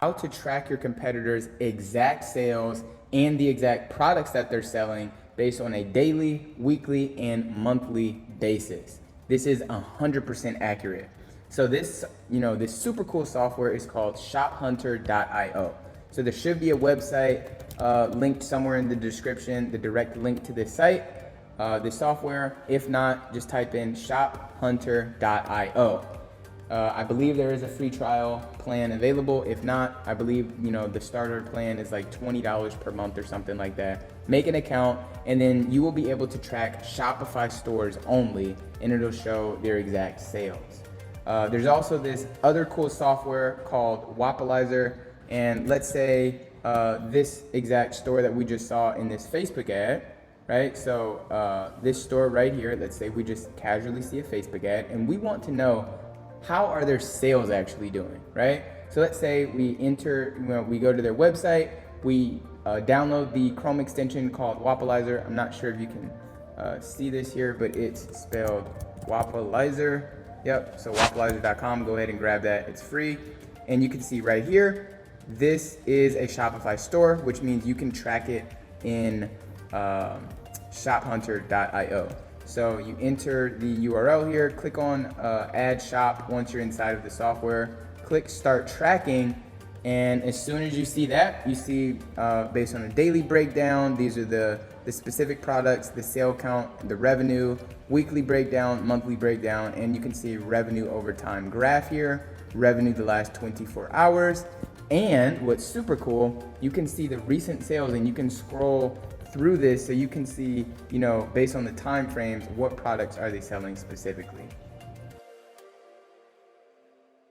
how to track your competitors' exact sales and the exact products that they're selling based on a daily, weekly, and monthly basis. This is 100% accurate. So this super cool software is called shophunter.io. So there should be a website linked somewhere in the description, the direct link to this site, this software. If not, just type in shophunter.io. I believe there is a free trial plan available. If not, I believe, the starter plan is like $20 per month or something like that. Make an account, and then you will be able to track Shopify stores only, and it'll show their exact sales. There's also this other cool software called Wapalizer, and let's say this exact store that we just saw in this Facebook ad, right? So this store right here, let's say we just casually see a Facebook ad, and we want to know how are their sales actually doing, right? So let's say we we go to their website, we download the Chrome extension called Wapalizer. I'm not sure if you can see this here, but it's spelled Wapalizer. Yep, so wapalizer.com, go ahead and grab that, it's free. And you can see right here, this is a Shopify store, which means you can track it in shophunter.io. So you enter the URL here, click on add shop once you're inside of the software, click start tracking, and as soon as you see that, you see based on a daily breakdown, these are the specific products, the sale count, the revenue, weekly breakdown, monthly breakdown, and you can see revenue over time graph here, revenue the last 24 hours. And what's super cool, you can see the recent sales, and you can scroll through this so you can see, based on the time frames, what products are they selling specifically.